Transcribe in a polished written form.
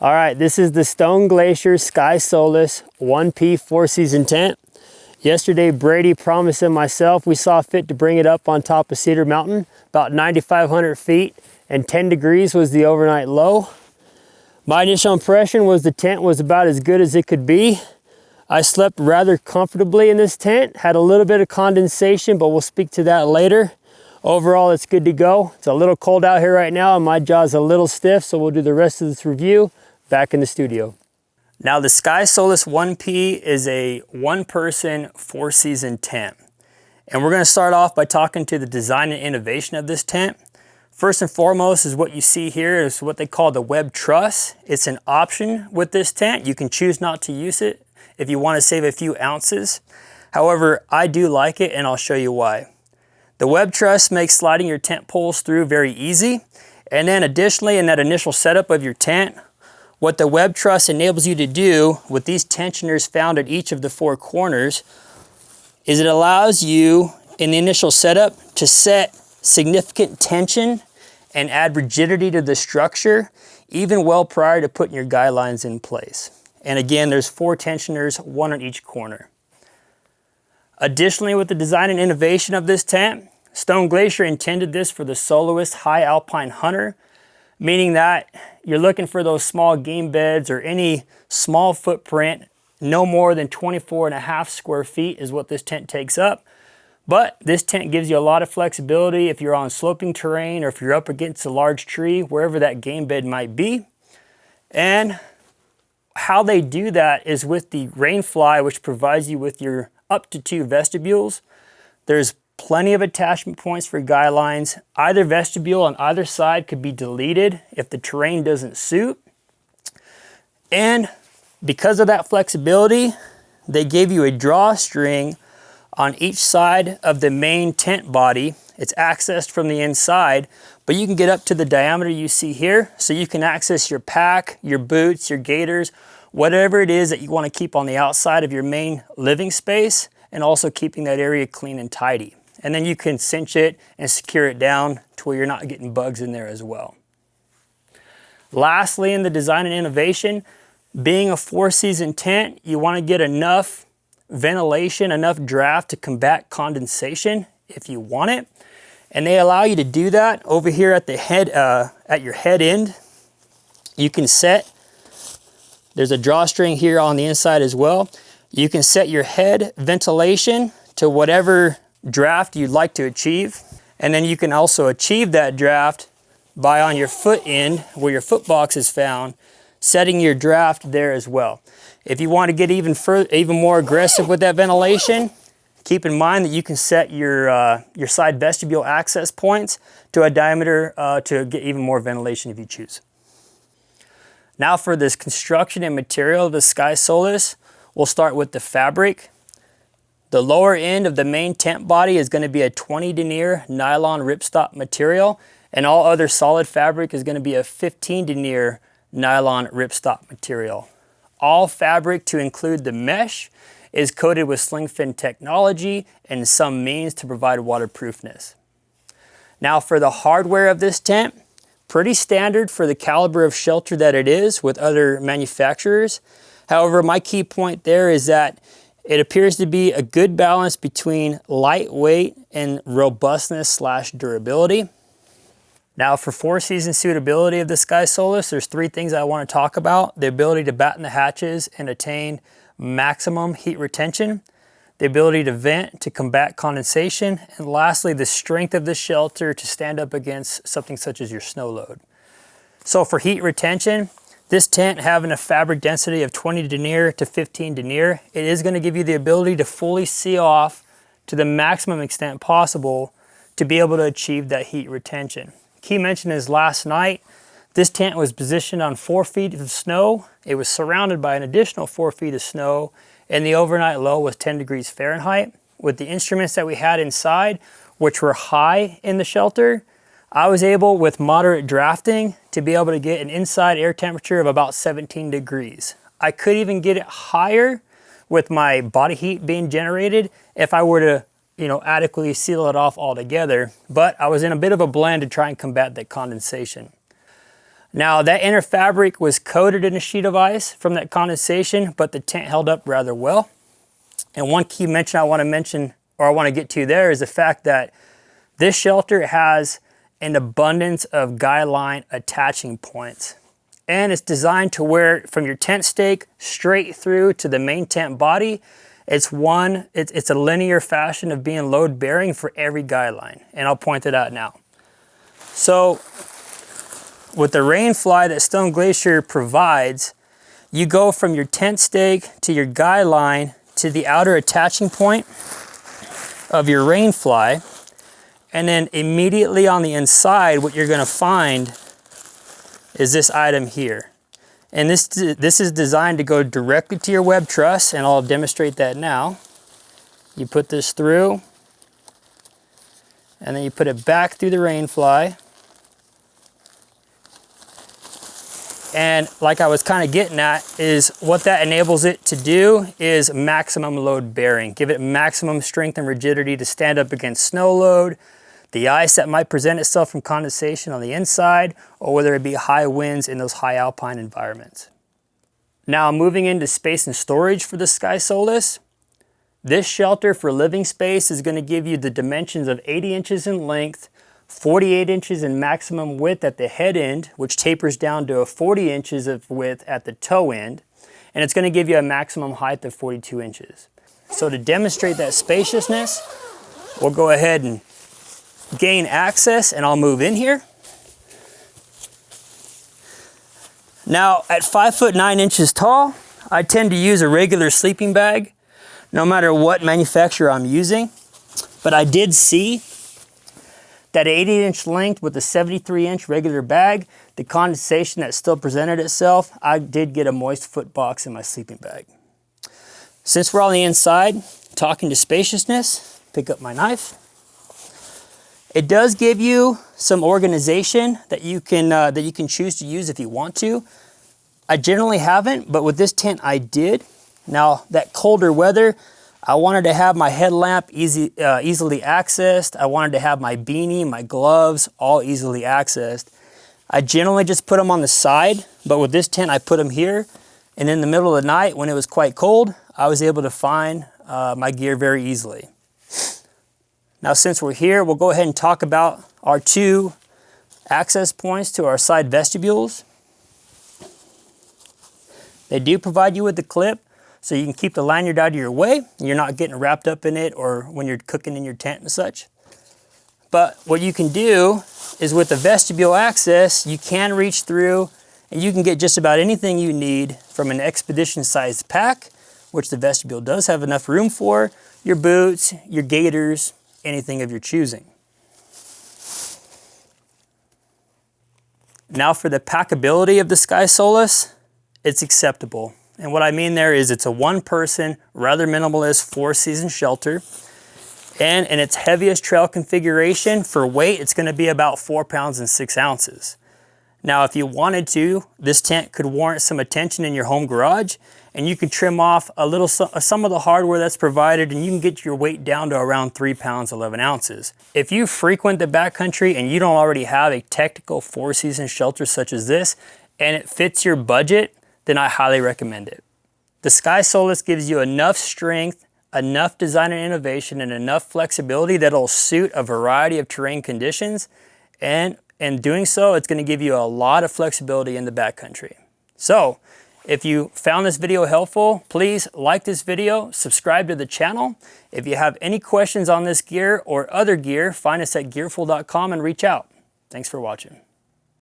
All right, this is the Stone Glacier Sky Solus 1P 4-season tent. Yesterday, Brady, Promise, and myself, we saw fit to bring it up on top of Cedar Mountain, about 9,500 feet, and 10 degrees was the overnight low. My initial impression was the tent was about as good as it could be. I slept rather comfortably in this tent, had a little bit of condensation, but we'll speak to that later. Overall, it's good to go. It's a little cold out here right now and my jaw's a little stiff, so we'll do the rest of this review back in the studio. Now the Sky Solus 1P is a one-person, 4-season tent. And we're gonna start off by talking to the design and innovation of this tent. First and foremost is what you see here is what they call the web truss. It's an option with this tent. You can choose not to use it if you wanna save a few ounces. However, I do like it and I'll show you why. The web truss makes sliding your tent poles through very easy. And then additionally, in that initial setup of your tent, what the web truss enables you to do with these tensioners found at each of the 4 corners is it allows you in the initial setup to set significant tension and add rigidity to the structure even well prior to putting your guylines in place. And again, there's 4 tensioners, 1 on each corner. Additionally, with the design and innovation of this tent, Stone Glacier intended this for the soloist high alpine hunter, meaning that you're looking for those small game beds or any small footprint. No more than 24.5 square feet is what this tent takes up. But this tent gives you a lot of flexibility if you're on sloping terrain or if you're up against a large tree, wherever that game bed might be. And how they do that is with the rainfly, which provides you with your up to 2 vestibules. There's plenty of attachment points for guylines. Either vestibule on either side could be deleted if the terrain doesn't suit. And because of that flexibility, they gave you a drawstring on each side of the main tent body. It's accessed from the inside, but you can get up to the diameter you see here, so you can access your pack, your boots, your gaiters, whatever it is that you want to keep on the outside of your main living space, and also keeping that area clean and tidy. And then you can cinch it and secure it down to where you're not getting bugs in there as well. Lastly, in the design and innovation, being a 4-season tent, you want to get enough ventilation, enough draft to combat condensation if you want it. And they allow you to do that over here at the head, at your head end. You can set, there's a drawstring here on the inside as well. You can set your head ventilation to whatever draft you'd like to achieve. And then you can also achieve that draft by on your foot end, where your foot box is found, setting your draft there as well. If you want to get even more aggressive with that ventilation, keep in mind that you can set your side vestibule access points to a diameter to get even more ventilation if you choose. Now for this construction and material of the Sky Solus, we'll start with the fabric. The lower end of the main tent body is going to be a 20 denier nylon ripstop material, and all other solid fabric is going to be a 15 denier nylon ripstop material. All fabric, to include the mesh, is coated with sling fin technology and some means to provide waterproofness. Now for the hardware of this tent, pretty standard for the caliber of shelter that it is with other manufacturers. However, my key point there is that it appears to be a good balance between lightweight and robustness / durability. Now for 4-season suitability of the Sky Solus, there's 3 things I want to talk about. The ability to batten the hatches and attain maximum heat retention, the ability to vent to combat condensation, and lastly, the strength of the shelter to stand up against something such as your snow load. So for heat retention, this tent having a fabric density of 20 denier to 15 denier, it is going to give you the ability to fully seal off to the maximum extent possible to be able to achieve that heat retention. Key mention is last night, this tent was positioned on 4 feet of snow. It was surrounded by an additional 4 feet of snow, and the overnight low was 10 degrees Fahrenheit. With the instruments that we had inside, which were high in the shelter, I was able, with moderate drafting, to be able to get an inside air temperature of about 17 degrees. I could even get it higher with my body heat being generated if I were to adequately seal it off altogether, but I was in a bit of a blend to try and combat that condensation. Now that inner fabric was coated in a sheet of ice from that condensation, but the tent held up rather well. And one key mention I want to get to there is the fact that this shelter has an abundance of Guyline attaching points. And it's designed to where from your tent stake straight through to the main tent body, it's a linear fashion of being load bearing for every Guyline. And I'll point it out now. So with the rain fly that Stone Glacier provides, you go from your tent stake to your Guyline to the outer attaching point of your rain fly. And then immediately on the inside, what you're gonna find is this item here. And this is designed to go directly to your web truss, and I'll demonstrate that now. You put this through, and then you put it back through the rain fly. And like I was kind of getting at, is what that enables it to do is maximum load bearing. Give it maximum strength and rigidity to stand up against snow load, the ice that might present itself from condensation on the inside, or whether it be high winds in those high alpine environments. Now moving into space and storage for the Sky Solus, this shelter for living space is going to give you the dimensions of 80 inches in length, 48 inches in maximum width at the head end, which tapers down to 40 inches of width at the toe end, and it's going to give you a maximum height of 42 inches. So to demonstrate that spaciousness, we'll go ahead and gain access, and I'll move in here. Now at 5'9" tall, I tend to use a regular sleeping bag no matter what manufacturer I'm using, but I did see that 80-inch length with a 73-inch regular bag, the condensation that still presented itself, I did get a moist foot box in my sleeping bag. Since we're on the inside, talking to spaciousness, pick up my knife. It does give you some organization that you can choose to use if you want to. I generally haven't, but with this tent I did. Now that colder weather, I wanted to have my headlamp easily accessed. I wanted to have my beanie, my gloves, all easily accessed. I generally just put them on the side, but with this tent, I put them here. And in the middle of the night, when it was quite cold, I was able to find my gear very easily. Now, since we're here, we'll go ahead and talk about our two access points to our side vestibules. They do provide you with the clip, so you can keep the lanyard out of your way. You're not getting wrapped up in it or when you're cooking in your tent and such. But what you can do is with the vestibule access, you can reach through and you can get just about anything you need from an expedition sized pack, which the vestibule does have enough room for, your boots, your gaiters, anything of your choosing. Now for the packability of the Sky Solus, it's acceptable. And what I mean there is it's a one-person, rather minimalist 4-season shelter. And in its heaviest trail configuration, for weight, it's gonna be about 4 pounds and 6 ounces. Now, if you wanted to, this tent could warrant some attention in your home garage, and you can trim off a little some of the hardware that's provided, and you can get your weight down to around 3 pounds, 11 ounces. If you frequent the backcountry and you don't already have a technical 4-season shelter such as this, and it fits your budget, then I highly recommend it. The Sky Solus gives you enough strength, enough design and innovation, and enough flexibility that'll suit a variety of terrain conditions. And in doing so, it's gonna give you a lot of flexibility in the backcountry. So, if you found this video helpful, please like this video, subscribe to the channel. If you have any questions on this gear or other gear, find us at gearful.com and reach out. Thanks for watching.